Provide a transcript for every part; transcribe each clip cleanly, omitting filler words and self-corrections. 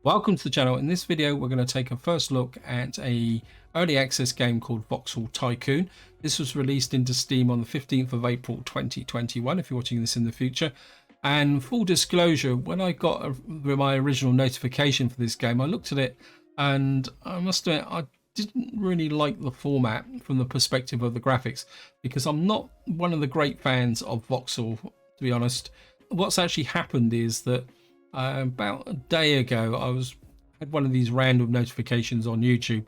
Welcome to the channel. In this video we're going to take a first look at a early access game called Voxel Tycoon. This was released into Steam on the 15th of April 2021 if you're watching this in the future. And full disclosure, when I got my original notification for this game, I looked at it and I must admit I didn't really like the format from the perspective of the graphics, because I'm not one of the great fans of Voxel, to be honest. What's actually happened is that about a day ago, had one of these random notifications on YouTube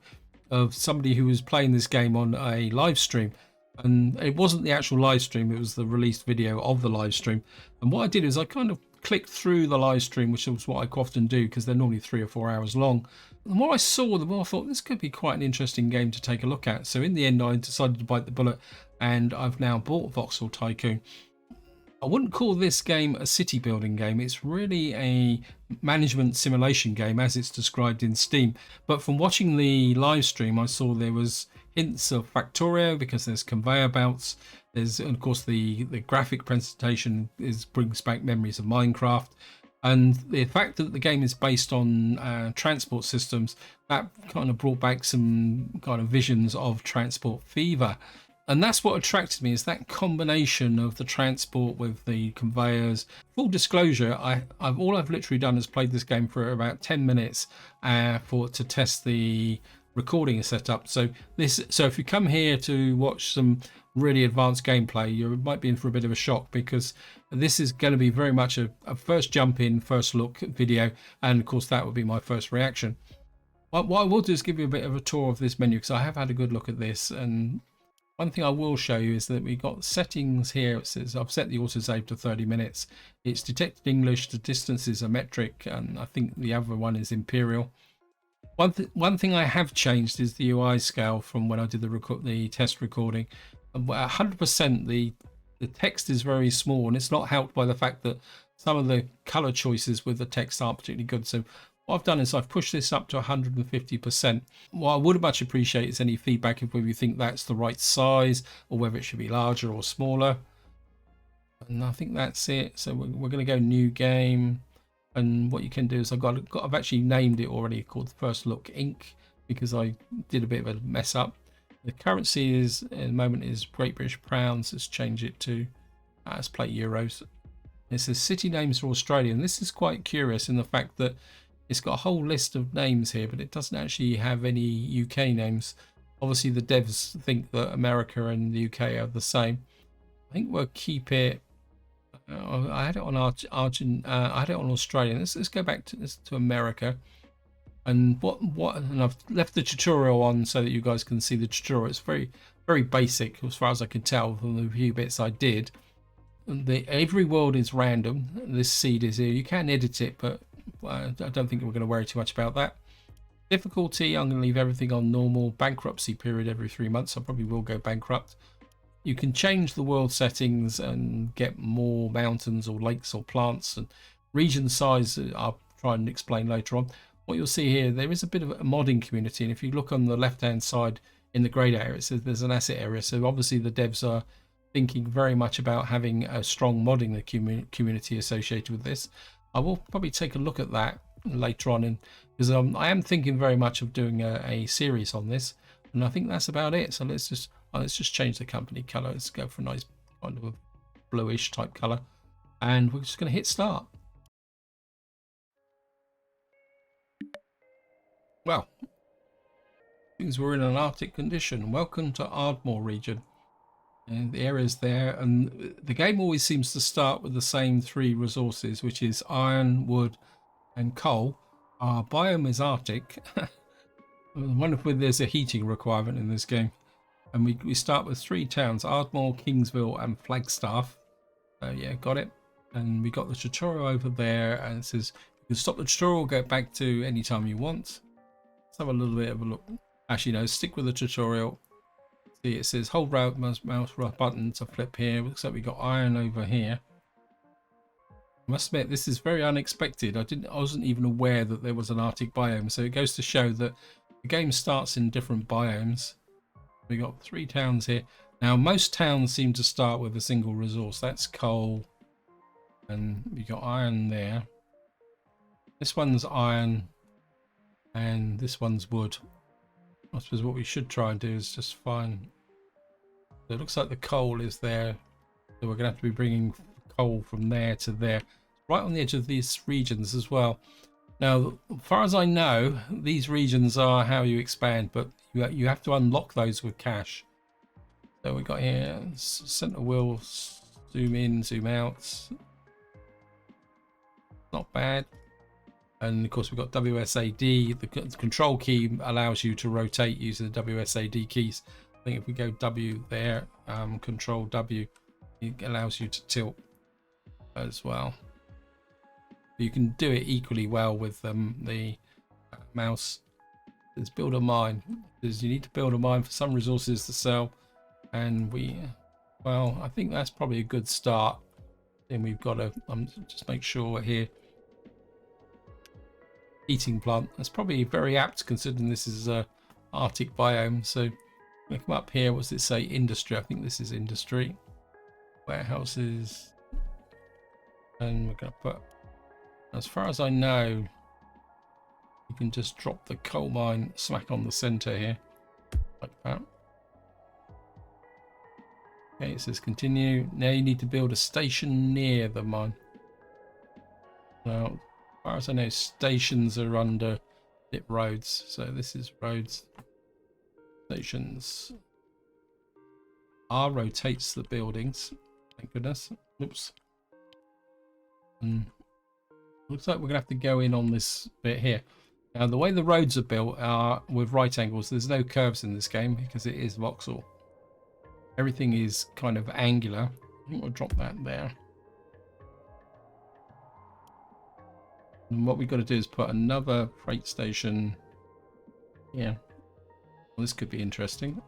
of somebody who was playing this game on a live stream, and it wasn't the actual live stream; it was the released video of the live stream. And what I did is I kind of clicked through the live stream, which is what I often do because they're normally 3 or 4 hours long. The more I saw, the more I thought this could be quite an interesting game to take a look at. So in the end, I decided to bite the bullet, and I've now bought Voxel Tycoon. I wouldn't call this game a city building game. It's really a management simulation game as it's described in Steam. But from watching the live stream, I saw there was hints of Factorio because there's conveyor belts. There's, of course, the graphic presentation brings back memories of Minecraft. And the fact that the game is based on transport systems, that kind of brought back some kind of visions of transport fever. And that's what attracted me, is that combination of the transport with the conveyors. Full disclosure, all I've literally done is played this game for about 10 minutes to test the recording setup. So if you come here to watch some really advanced gameplay, you might be in for a bit of a shock, because this is going to be very much a first jump in, first look video, and of course that would be my first reaction. What I will do is give you a bit of a tour of this menu, because I have had a good look at this. And one thing I will show you is that we've got settings here. It says I've set the autosave to 30 minutes. It's detected English, the distances are metric, and I think the other one is imperial. One thing I have changed is the UI scale from when I did the test recording. 100%, the text is very small, and it's not helped by the fact that some of the color choices with the text aren't particularly good. So what I've done is I've pushed this up to 150%. What I would much appreciate is any feedback if you think that's the right size, or whether it should be larger or smaller. And I think that's it. So we're going to go new game. And what you can do is I've actually named it already, called First Look Inc., because I did a bit of a mess up. The currency is, at the moment, is Great British Pounds. Let's change it to, let's play Euros. It says city names for Australia. And this is quite curious in the fact that it's got a whole list of names here, but it doesn't actually have any UK names. Obviously, the devs think that America and the UK are the same. I think we'll keep it. I had it on I had it on Australian. Let's go back to America. And and I've left the tutorial on so that you guys can see the tutorial. It's very, very basic as far as I can tell from the few bits I did. Every world is random. This seed is here. You can edit it, but I don't think we're going to worry too much about that. Difficulty, I'm going to leave everything on normal. Bankruptcy period every 3 months. I probably will go bankrupt. You can change the world settings and get more mountains or lakes or plants, and region size I'll try and explain later on. What you'll see here, there is a bit of a modding community, and if you look on the left hand side in the grayed area, it says there's an asset area. So obviously the devs are thinking very much about having a strong modding community associated with this. I will probably take a look at that later on, because I am thinking very much of doing a series on this, and I think that's about it. So let's just change the company color. Let's go for a nice kind of a bluish type color, and we're just going to hit start. Well, things were in an Arctic condition. Welcome to Ardmore region. And the area's there, and the game always seems to start with the same 3 resources, which is iron, wood, and coal. Our biome is Arctic. I wonder if there's a heating requirement in this game. And we start with 3 towns: Ardmore, Kingsville, and Flagstaff. Yeah, got it. And we got the tutorial over there, and it says you can stop the tutorial, go back to any time you want. Let's have a little bit of a look. Actually, no, stick with the tutorial. See, it says hold right mouse button to flip here. Looks like we got iron over here. I must admit, this is very unexpected. I wasn't even aware that there was an Arctic biome. So it goes to show that the game starts in different biomes. We got 3 towns here. Now, most towns seem to start with a single resource. That's coal, and we got iron there. This one's iron, and this one's wood. I suppose what we should try and do is just find. So it looks like the coal is there, so we're gonna have to be bringing coal from there to there, right on the edge of these regions as well. Now, as far as I know, these regions are how you expand, but you have to unlock those with cash. So we got here center wheel, zoom in, zoom out. Not bad. And of course we've got WSAD. The control key allows you to rotate using the WSAD keys. I think if we go W there, control W, it allows you to tilt as well. You can do it equally well with the mouse. Let's build a mine, because you need to build a mine for some resources to sell, and well, I think that's probably a good start. Then we've got to just make sure here. Heating plant. That's probably very apt considering this is a Arctic biome. So we come up here. What's it say? Industry. I think this is industry. Warehouses, and we're going to put. As far as I know, you can just drop the coal mine smack on the center here, like that. Okay, it says continue. Now you need to build a station near the mine. Now, as far as I know, stations are under it roads. So this is roads. Stations. R rotates the buildings. Thank goodness. Oops. And looks like we're gonna have to go in on this bit here. Now the way the roads are built are with right angles. There's no curves in this game because it is voxel. Everything is kind of angular. I think we'll drop that there. And what we've got to do is put another freight station here. Well, this could be interesting.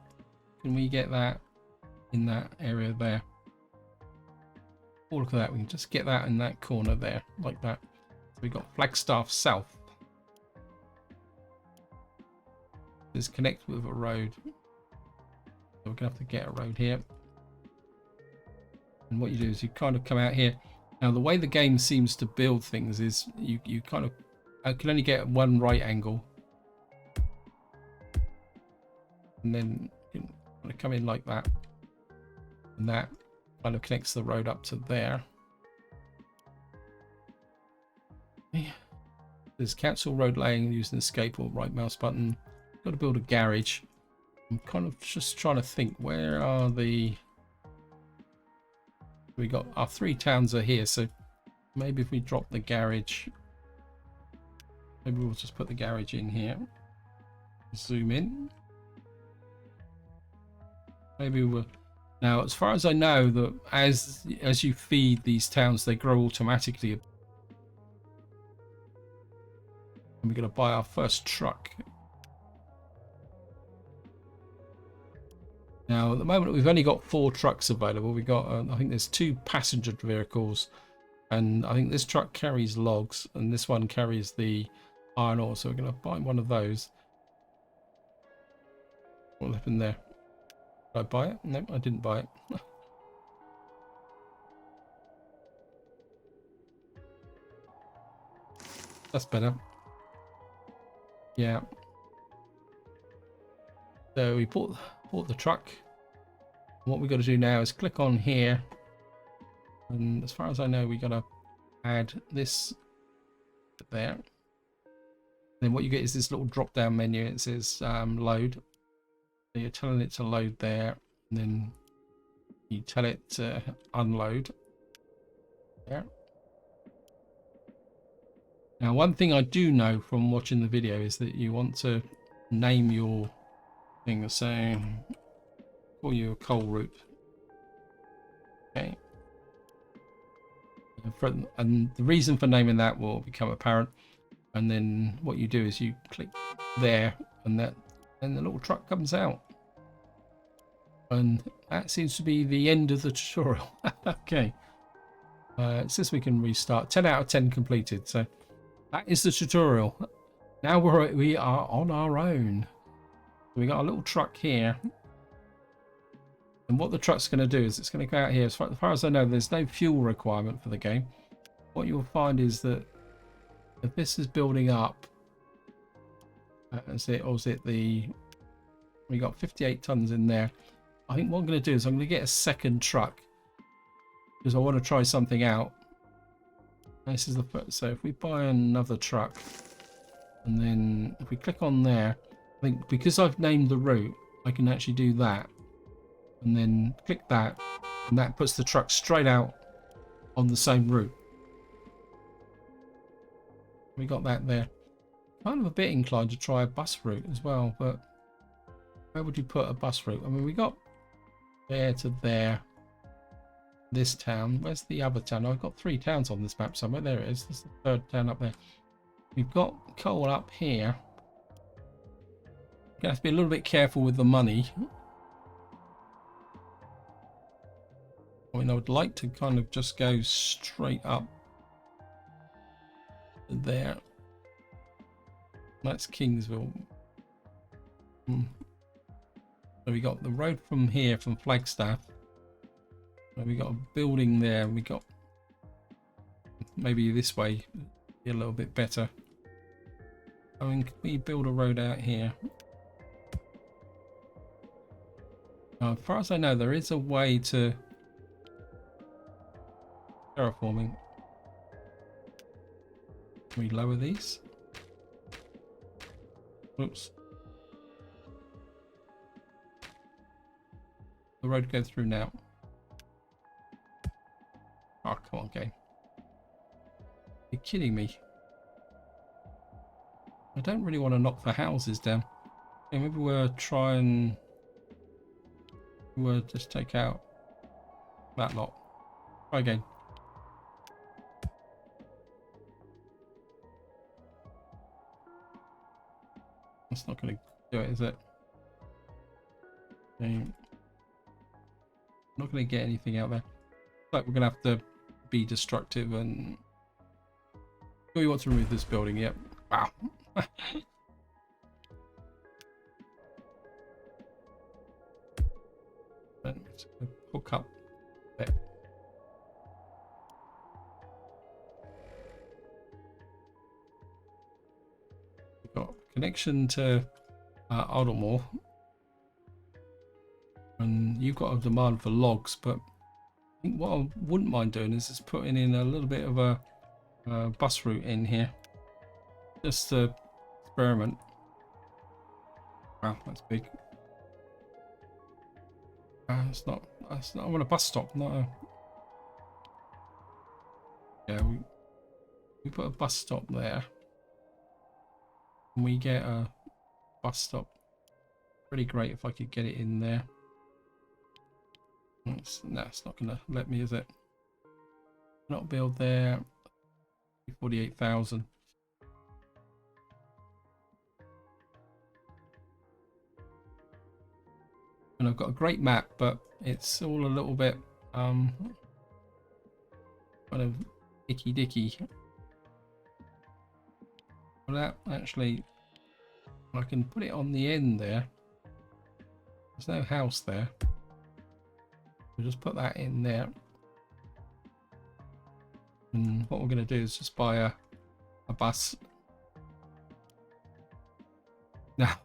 Can we get that in that area there? Oh, look at that. We can just get that in that corner there, like that. So we've got Flagstaff South. This connects with a road. So we're going to have to get a road here. And what you do is you kind of come out here. Now the way the game seems to build things is you kind of can only get one right angle, and then you can kind of come in like that, and that kind of connects the road up to there. There's cancel road laying using escape or right mouse button. Got to build a garage. I'm kind of just trying to think, where are the... We got our 3 towns are here, so maybe if we drop the garage, maybe we'll just put the garage in here. Zoom in. Maybe we'll... Now, as far as I know, that as you feed these towns, they grow automatically. And we're going to buy our first truck. Now, at the moment, we've only got 4 trucks available. We've got, I think there's 2 passenger vehicles, and I think this truck carries logs, and this one carries the iron ore. So we're going to buy one of those. What happened there? Did I buy it? No, I didn't buy it. That's better. Yeah. So we bought the truck. What we've got to do now is click on here, and as far as I know, we got to add this there. Then what you get is this little drop down menu. It says load. So you're telling it to load there, and then you tell it to unload there. Now, one thing I do know from watching the video is that you want to name your thing. So call you a coal route. Okay. And the reason for naming that will become apparent. And then what you do is you click there, and the little truck comes out. And that seems to be the end of the tutorial. Okay. It says we can restart. 10 out of 10 completed. So that is the tutorial. Now we are on our own. We got a little truck here, and what the truck's going to do is it's going to go out here. As far as I know, there's no fuel requirement for the game. What you'll find is that if this is building up, Is it, or is it the... We got 58 tons in there. I think what I'm going to do is I'm going to get a second truck because I want to try something out. This is the first. So if we buy another truck and then if we click on there, I think because I've named the route, I can actually do that and then click that, and that puts the truck straight out on the same route. We got that there. Kind of a bit inclined to try a bus route as well, but where would you put a bus route? I mean, we got there to there. This town. Where's the other town? I've got 3 towns on this map somewhere. There it is. That's the 3rd town up there. We've got coal up here. You have to be a little bit careful with the money. I mean, I would like to kind of just go straight up to there. That's Kingsville. So we got the road from here, from Flagstaff. And we got a building there. We got maybe this way be a little bit better. I mean, can we build a road out here? As far as I know, there is a way to terraforming. Can we lower these? Oops. The road goes through now. Oh, come on, game. You're kidding me. I don't really want to knock the houses down. Okay, maybe we'll try and... We'll just take out that lot. Try again. That's not going to do it, is it? Okay. Not going to get anything out there. Like we're going to have to be destructive and... Oh, we want to remove this building, yep. Wow. Then hook up there. We've got connection to Aldermore. And you've got a demand for logs, but I think what I wouldn't mind doing is just putting in a little bit of a bus route in here, just to experiment. Wow, that's big. It's not. I want a bus stop, not a. Yeah, we put a bus stop there, and we get a bus stop. Pretty great if I could get it in there. No, it's not gonna let me, is it? Not build there. 48,000. And I've got a great map, but it's all a little bit kind of icky dicky. Well, that actually, I can put it on the end there. There's no house there. We'll just put that in there. And what we're going to do is just buy a bus. Now,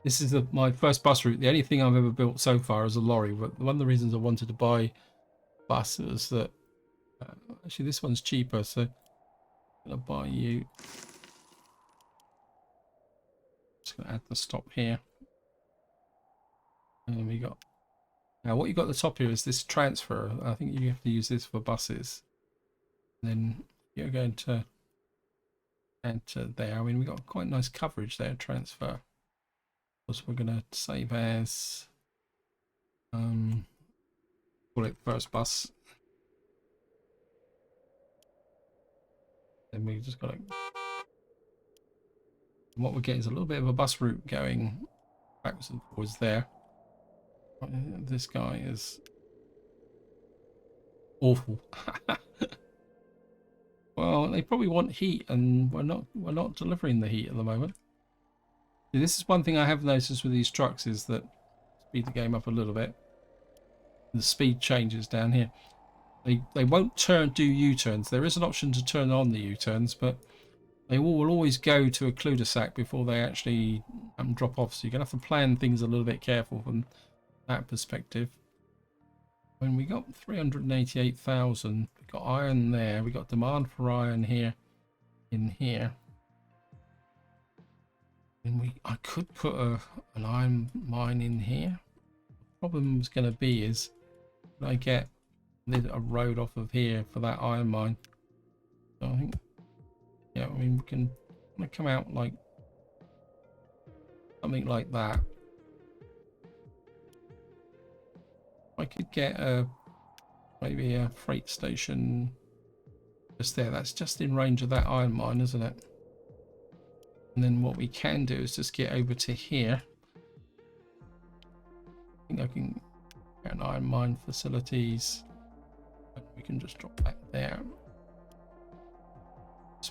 this is my first bus route. The only thing I've ever built so far is a lorry. But one of the reasons I wanted to buy a bus is that actually this one's cheaper. So I'm going to buy you. Just going to add the stop here. And we got. Now what you got at the top here is this transfer. I think you have to use this for buses. And then you're going to enter there. I mean, we got quite nice coverage there. Transfer. So we're going to save as call it first bus. Then we just got to. What we get is a little bit of a bus route going backwards and forwards there. This guy is awful. Well, they probably want heat, and we're not delivering the heat at the moment. See, this is one thing I have noticed with these trucks is that speed the game up a little bit. The speed changes down here. They won't do U-turns. There is an option to turn on the U-turns, but they will always go to a cul-de-sac before they actually drop off. So you're going to have to plan things a little bit careful from that perspective. When we got 388,000, we got iron there. We got demand for iron here, in here. And I could put an iron mine in here. The problem is going to be is when I get a road off of here for that iron mine. So I think, yeah, I mean, we can come out like something like that. I could get maybe a freight station just there. That's just in range of that iron mine, isn't it? And then what we can do is just get over to here. I think I can get an iron mine facilities. We can just drop that there.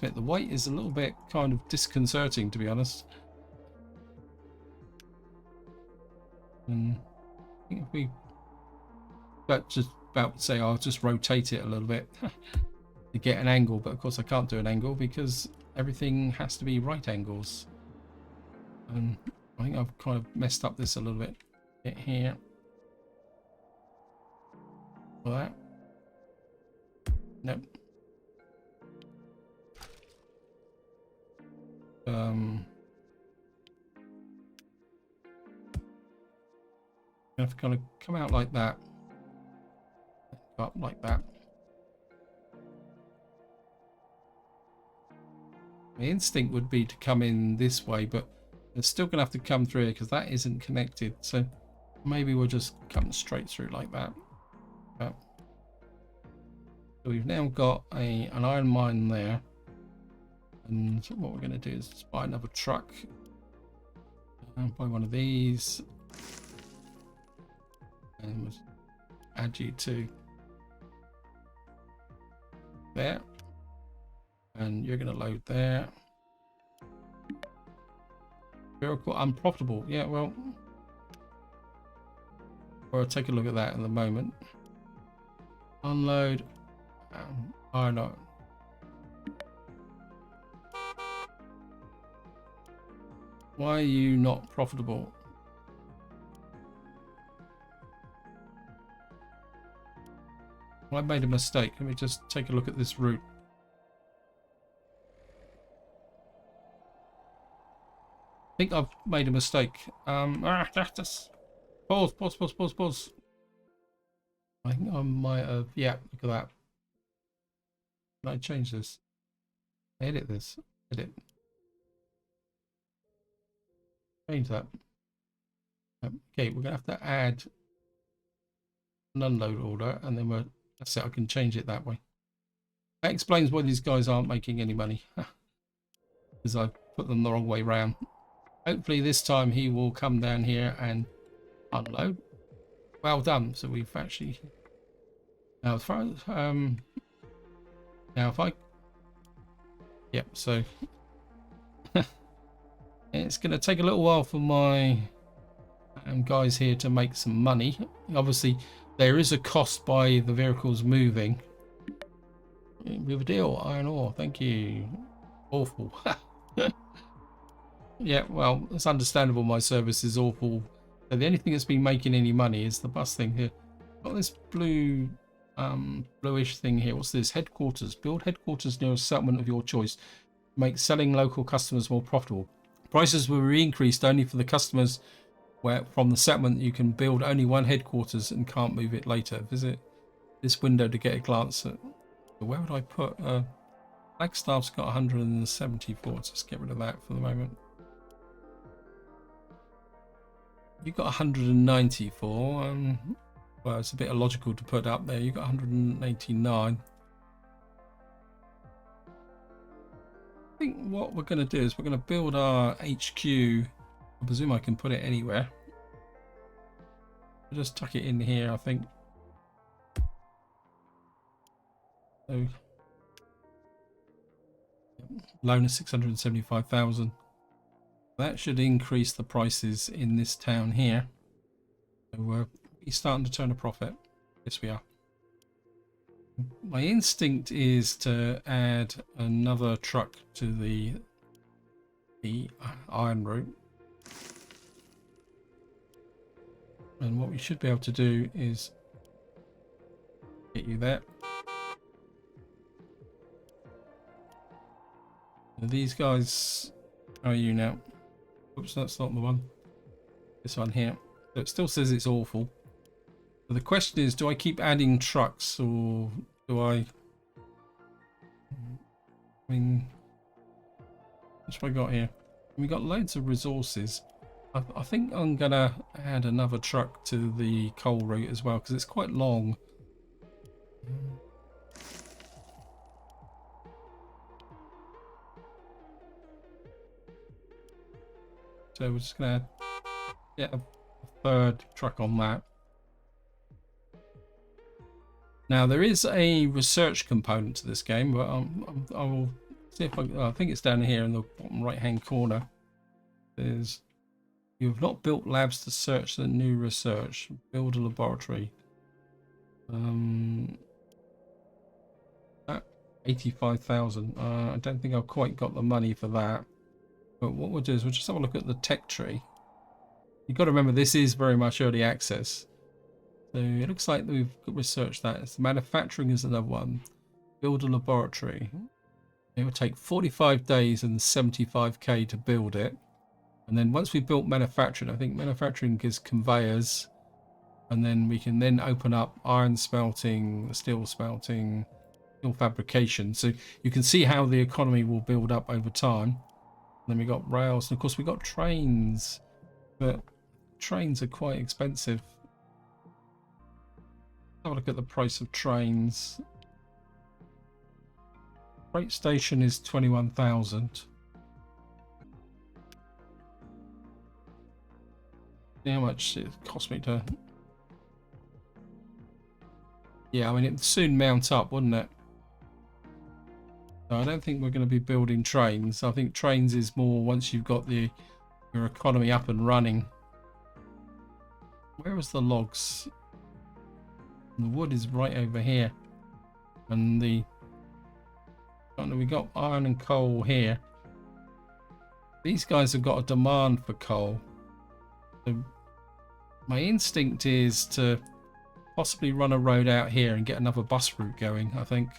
The weight is a little bit kind of disconcerting, to be honest. And I think if we just about to say I'll just rotate it a little bit to get an angle, but of course I can't do an angle because everything has to be right angles. And I think I've kind of messed up this a little bit. Get here. For that. Nope. You have to kind of come out like that. Go up like that. My instinct would be to come in this way, but they're still going to have to come through because that isn't connected. So maybe we'll just come straight through like that. So we've now got an iron mine there. And what we're going to do is buy another truck. Buy one of these. And we'll add you to there. And you're going to load there. Vehicle unprofitable. Yeah, well, we'll take a look at that in a moment. Unload. Oh no. Why are you not profitable? Well, I made a mistake. Let me just take a look at this route. I think I've made a mistake. Just pause. I think I might have. Yeah, look at that. Can I change this? Edit this. Edit. Change that. Okay, we're gonna have to add an unload order, and then that's it. I can change it that way. That explains why these guys aren't making any money, because I put them the wrong way round. Hopefully this time he will come down here and unload. Well done. So we've actually now as far as now if I yep. So it's going to take a little while for my guys here to make some money. Obviously, there is a cost by the vehicles moving. We have a deal. Iron ore. Thank you. Awful. Yeah, well, it's understandable. My service is awful. So the only thing that's been making any money is the bus thing here. Got this blue, bluish thing here. What's this? Headquarters. Build headquarters near a settlement of your choice. Make selling local customers more profitable. Prices will be increased only for the customers where from the settlement you can build only one headquarters and can't move it later. Visit this window to get a glance at. Where would I put? Flagstaff's got 174. Let's just get rid of that for the moment. You've got 194. Well, it's a bit illogical to put up there. You've got 189. I think what we're going to do is we're going to build our HQ. I presume I can put it anywhere. I'll just tuck it in here, I think. So, loan is 675,000. That should increase the prices in this town here. So we're starting to turn a profit. Yes, we are. My instinct is to add another truck to the iron route. And what we should be able to do is get you there. And these guys, how are you now? Oops, that's not the one. This one here. So it still says it's awful. But the question is, do I keep adding trucks or do I mean, what's I got here? We got loads of resources. I think I'm gonna add another truck to the coal route as well because it's quite long. So we're just gonna get a third truck on that. Now there is a research component to this game, but I will see if I think it's down here in the bottom right hand corner. There's you have not built labs to search the new research. Build a laboratory. 85,000. I don't think I've quite got the money for that. But what we'll do is we'll just have a look at the tech tree. You've got to remember this is very much early access. So it looks like we've researched that. It's manufacturing is another one. Build a laboratory. It will take 45 days and 75k to build it. And then once we've built manufacturing, I think manufacturing gives conveyors. And then we can then open up iron smelting, steel smelting, steel fabrication. So you can see how the economy will build up over time. And then we got rails. And of course we got trains. But trains are quite expensive. Have a look at the price of trains. Freight station is 21,000. See how much it cost me to. Yeah, I mean it'd soon mount up, wouldn't it? So I don't think we're going to be building trains. I think trains is more once you've got your economy up and running. Where was the logs? The wood is right over here, and we got iron and coal here. These guys have got a demand for coal. So my instinct is to possibly run a road out here and get another bus route going. I think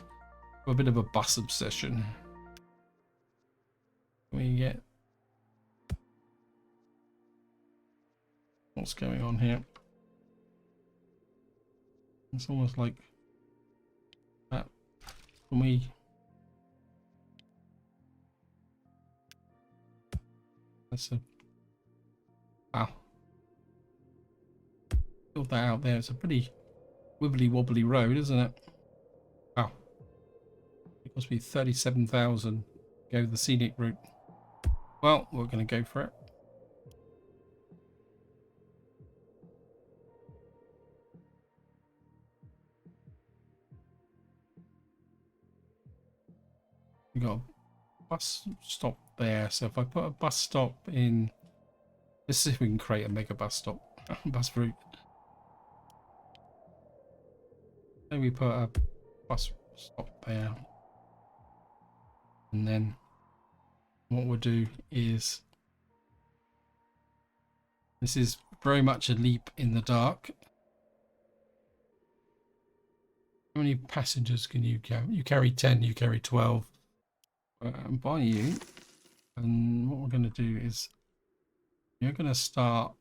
a bit of a bus obsession. We get what's going on here. It's almost like that for me. That's a wow. Build that out there. It's a pretty wibbly wobbly road, isn't it? Wow. It must be 37,000. Go the scenic route. Well, we're going to go for it. We got a bus stop there. So if I put a bus stop in, let's see if we can create a mega bus stop, bus route. Then we put a bus stop there, and then what we'll do is, this is very much a leap in the dark. How many passengers can you carry? You carry 10, you carry 12. By you, and what we're going to do is you're going to start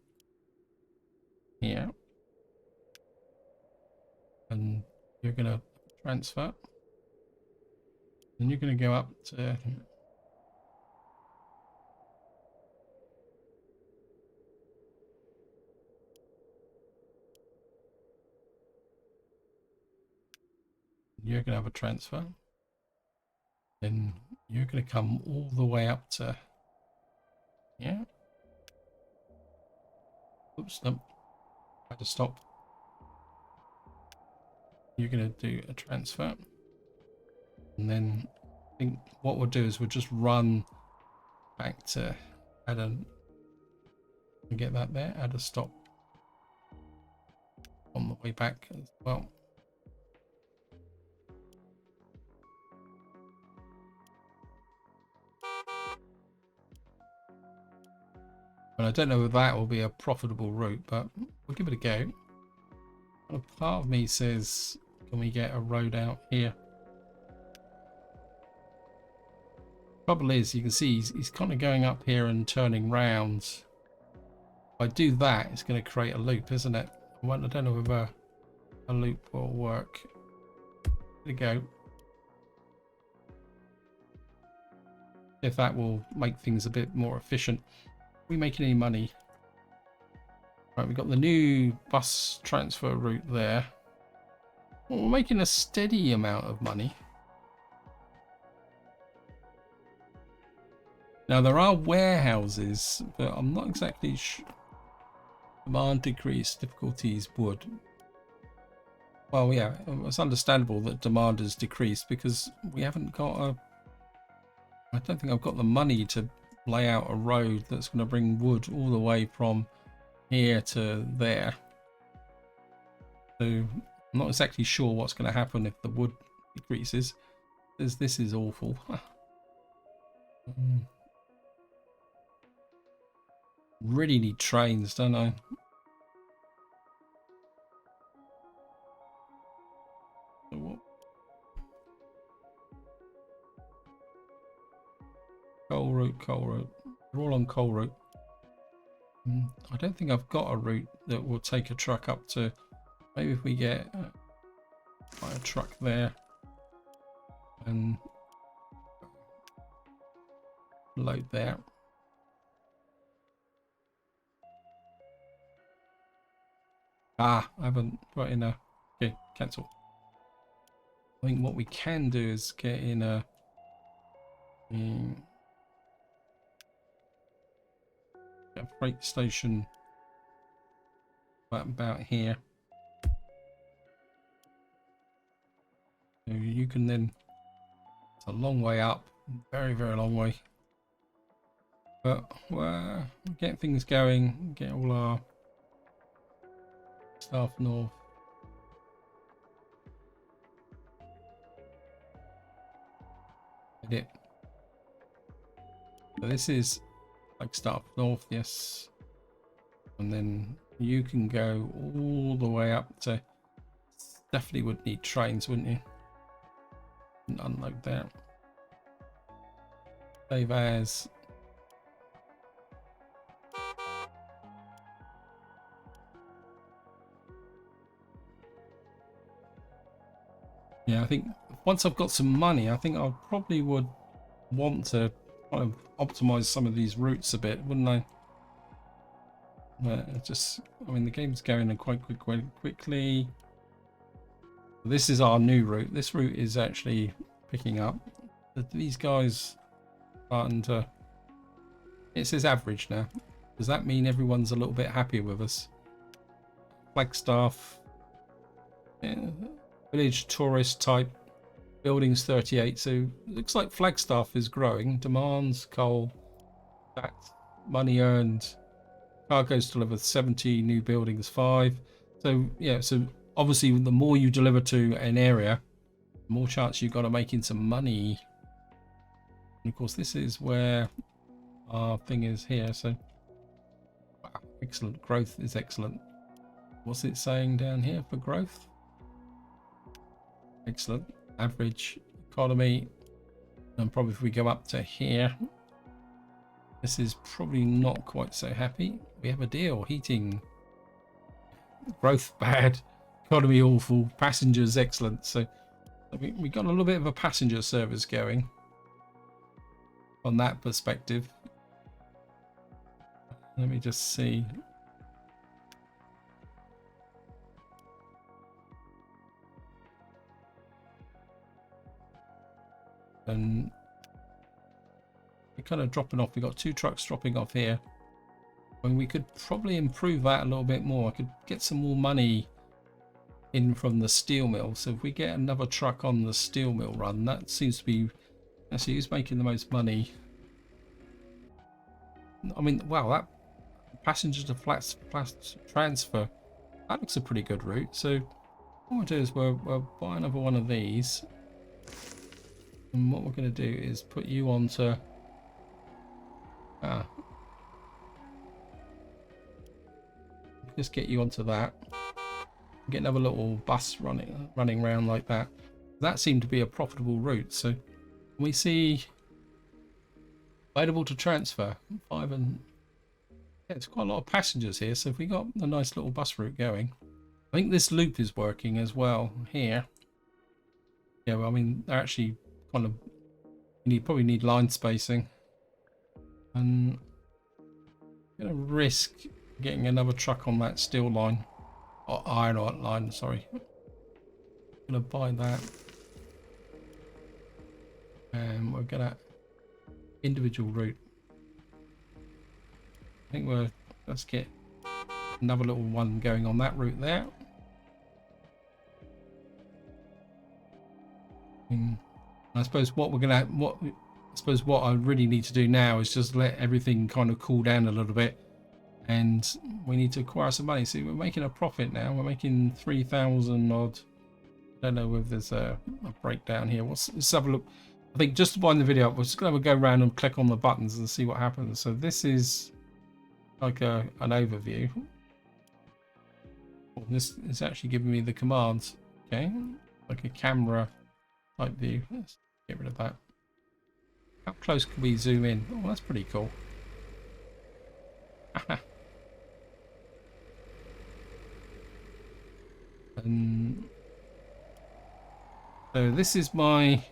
here, and you're going to transfer, and you're going to go up to you're going to have a transfer, then you're going to come all the way up to here. Oops, no, I had to stop. You're going to do a transfer, and then I think what we'll do is we'll just run back to add a, get that there, add a stop on the way back as well. And I don't know if that will be a profitable route, but we'll give it a go. A part of me says, can we get a road out here? Trouble is, you can see he's kind of going up here and turning round. If I do that, it's going to create a loop, isn't it? I don't know if a loop will work. There we go. If that will make things a bit more efficient. Are we making any money? Right, we've got the new bus transfer route there. Well, we're making a steady amount of money. Now there are warehouses, but I'm not exactly sure. Demand decrease, difficulties would. Well, yeah, it's understandable that demand has decreased because we haven't got a... I don't think I've got the money to lay out a road that's going to bring wood all the way from here to there. So I'm not exactly sure what's going to happen if the wood decreases. This is awful. Really need trains, don't I? Coal route, coal route. We're all on coal route. I don't think I've got a route that will take a truck up to... Maybe if we get a truck there and load there. I haven't put in a... Okay, cancel. I think what we can do is get in a freight station about here. So you can then... It's a long way up. Very, very long way. But we're getting things going. Get all our stuff north. Did it. So this is like start north, yes. And then you can go all the way up to... Definitely would need trains, wouldn't you? And unload that. Save as. Yeah, I think once I've got some money, I think I probably would want to kind of optimize some of these routes a bit, wouldn't I? Just, I mean, the game's going in quite quickly. This is our new route. This route is actually picking up. These guys starting to... It says average now. Does that mean everyone's a little bit happier with us? Flagstaff. Yeah. Village tourist type. Buildings 38. So it looks like Flagstaff is growing. Demands, coal, tax, money earned. Cargoes delivered 70, new buildings 5. So yeah, so obviously the more you deliver to an area, the more chance you've got of making some money. And of course this is where our thing is here. So wow, excellent. Growth is excellent. What's it saying down here for growth? Excellent. Average economy. And probably if we go up to here, this is probably not quite so happy. We have a deal. Heating. Growth bad. Economy awful. Passengers excellent. So we got a little bit of a passenger service going on that perspective. Let me just see. And we're kind of dropping off. We got 2 trucks dropping off here. And we could probably improve that a little bit more. I could get some more money in from the steel mill. So if we get another truck on the steel mill run, that seems to be actually who's making the most money. I mean, wow, that passenger to flat transfer, that looks a pretty good route. So what we'll do is we'll buy another one of these. And what we're going to do is put you onto just get you onto that. Get another little bus running around like that. That seemed to be a profitable route. So we see available to transfer 5 and yeah, it's quite a lot of passengers here. So if we got a nice little bus route going, I think this loop is working as well here. Yeah, well, I mean they're actually kind of probably need line spacing, and I'm gonna risk getting another truck on that steel line or iron line. Sorry, I'm gonna buy that. And we're gonna individual route. I think let's get another little one going on that route there. And I suppose what I really need to do now is just let everything kind of cool down a little bit, and we need to acquire some money. See, we're making a profit now. We're making 3,000 odd. I don't know if there's a breakdown here. Let's have a look. I think just to wind the video up, we're just going to go around and click on the buttons and see what happens. So this is like an overview. Oh, this is actually giving me the commands. Okay, like a camera type view. Let's get rid of that. How close can we zoom in? Oh, that's pretty cool. And so this is my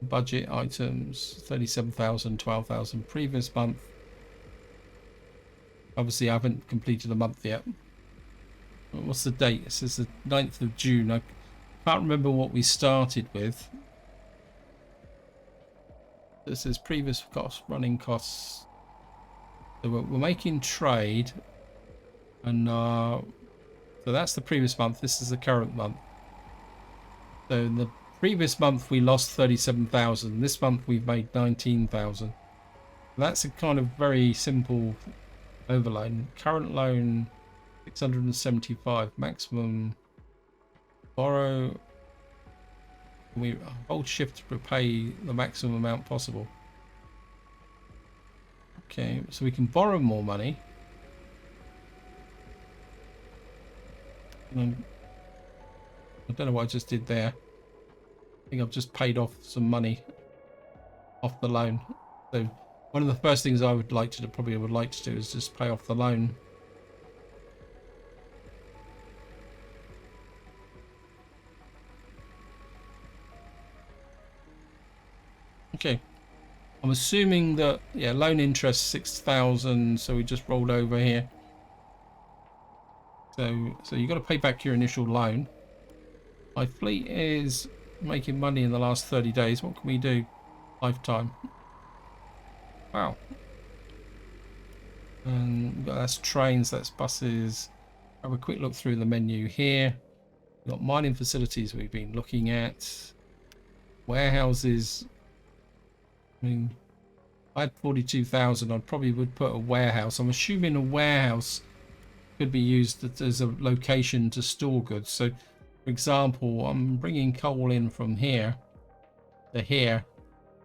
budget items: 37,000, 12,000. Previous month. Obviously, I haven't completed a month yet. What's the date? It says the 9th of June. I can't remember what we started with. This is previous costs, running costs. So we're making trade, and so that's the previous month. This is the current month. So in the previous month we lost 37,000. This month we've made 19,000. That's a kind of very simple overlay. Current loan 675. Maximum borrow. We hold shift to repay the maximum amount possible. Okay, so we can borrow more money. I don't know what I just did there. I think I've just paid off some money off the loan. So one of the first things I would like to do, is just pay off the loan. Okay, I'm assuming that, yeah, loan interest 6,000, so we just rolled over here. So you got to pay back your initial loan. My fleet is making money in the last 30 days. What can we do? Lifetime. Wow. And that's trains, that's buses. Have a quick look through the menu here. We've got mining facilities we've been looking at. Warehouses. I mean, I had 42,000. I probably would put a warehouse. I'm assuming a warehouse could be used as a location to store goods. So, for example, I'm bringing coal in from here to here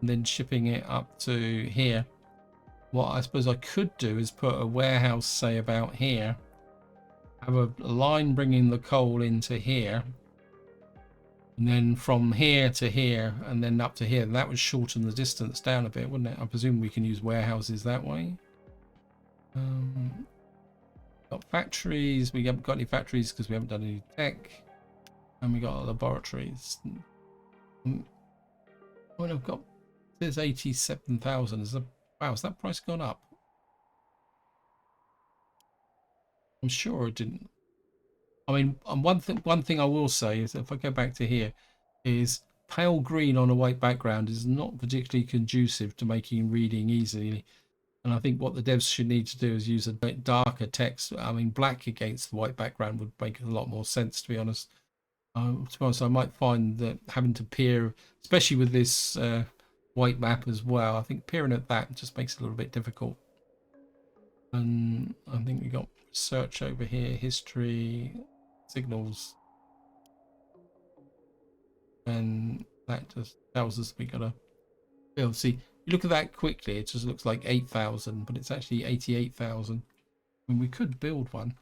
and then shipping it up to here. What I suppose I could do is put a warehouse, say, about here. Have a line bringing the coal into here. And then from here to here and then up to here. And that would shorten the distance down a bit, wouldn't it? I presume we can use warehouses that way. Got factories. We haven't got any factories because we haven't done any tech. And we got laboratories. What I've got, there's 87,000. Wow, has that price gone up? I'm sure it didn't. I mean, one thing I will say is, if I go back to here, is pale green on a white background is not particularly conducive to making reading easily. And I think what the devs should need to do is use a bit darker text. I mean, black against the white background would make a lot more sense, to be honest. To be honest, I might find that having to peer, especially with this white map as well, I think peering at that just makes it a little bit difficult. And I think we got research over here, history, signals, and that just tells us we gotta build. See, you look at that quickly, it just looks like 8,000, but it's actually 88,000. I mean, we could build one.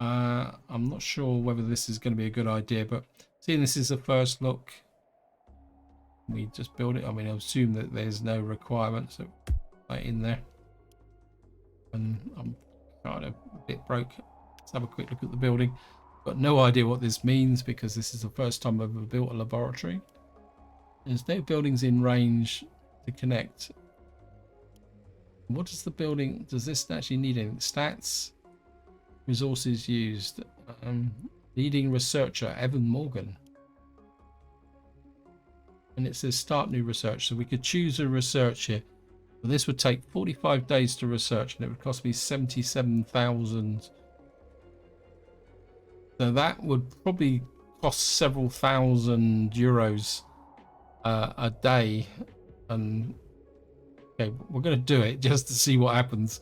I'm not sure whether this is going to be a good idea, but seeing this is the first look, we just build it. I mean, I assume that there's no requirements right in there, and I'm kind of a bit broke. Let's have a quick look at the building. Got no idea what this means because this is the first time I've ever built a laboratory. There's no buildings in range to connect. What does the building, does this actually need anything? Stats, resources used, leading researcher Evan Morgan, and it says start new research, so we could choose a research here. But this would take 45 days to research and it would cost me 77,000. So that would probably cost several thousand euros a day. And okay, we're going to do it just to see what happens.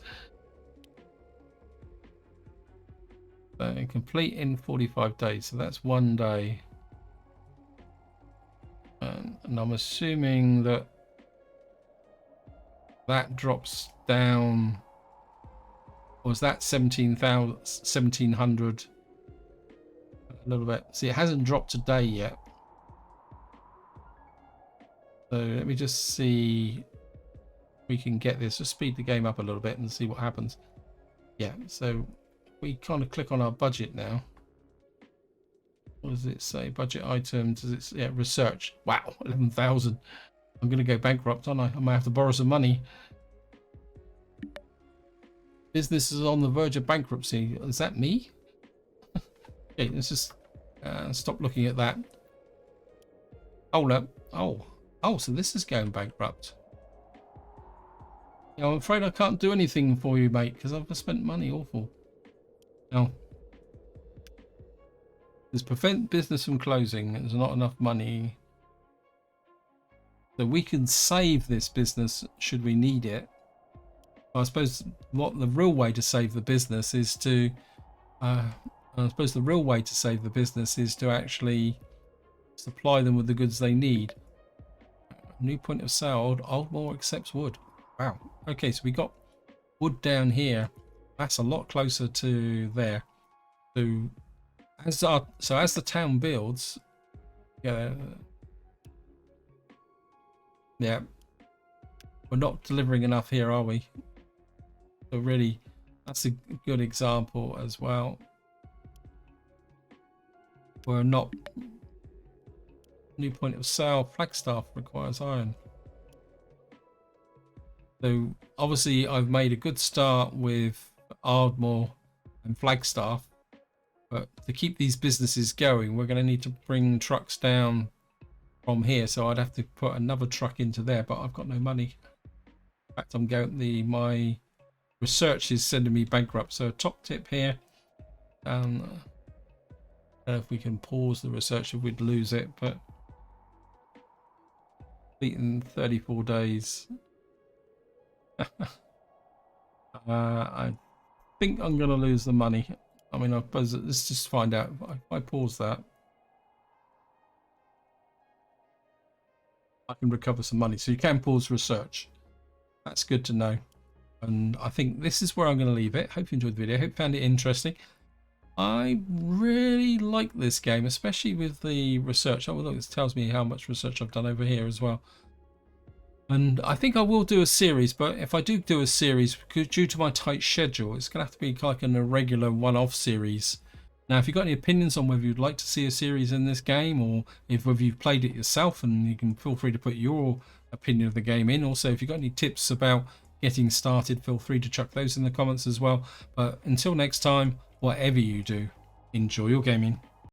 So complete in 45 days. So that's 1 day. And I'm assuming that that drops down. Was that 1700? A little bit. See, it hasn't dropped a day yet. So let me just see if we can get this. Just speed the game up a little bit and see what happens. Yeah, so we kind of click on our budget now. What does it say? Budget items. Does it? Yeah, research. Wow, 11,000. I'm going to go bankrupt, aren't I? I might have to borrow some money. Business is on the verge of bankruptcy. Is that me? Okay, let's just stop looking at that. Hold up. Oh, so this is going bankrupt. Yeah, I'm afraid I can't do anything for you, mate, because I've spent money. Awful. Now, there's prevent business from closing. There's not enough money. So we can save this business should we need it. I suppose what the real way to save the business is to actually supply them with the goods they need. New point of sale. Ardmore accepts wood. Wow. Okay, so we got wood down here. That's a lot closer to there. So as the town builds, yeah, we're not delivering enough here, are we? So really, that's a good example as well. We're not. New point of sale. Flagstaff requires iron. So obviously I've made a good start with Ardmore and Flagstaff, but to keep these businesses going, we're going to need to bring trucks down from here. So I'd have to put another truck into there, but I've got no money. In fact, I'm going. My research is sending me bankrupt. So top tip here. I don't know if we can pause the research if we'd lose it, but in 34 days. I think I'm going to lose the money. I mean, I suppose let's just find out. If I pause that, I can recover some money. So you can pause research. That's good to know. And I think this is where I'm going to leave it. Hope you enjoyed the video. Hope you found it interesting. I really like this game, especially with the research. Oh, look, this tells me how much research I've done over here as well. And I think I will do a series, but if I do a series, due to my tight schedule, it's going to have to be like an irregular one-off series. Now, if you've got any opinions on whether you'd like to see a series in this game, or whether you've played it yourself, and you can feel free to put your opinion of the game in. Also, if you've got any tips about getting started, feel free to chuck those in the comments as well. But until next time, whatever you do, enjoy your gaming.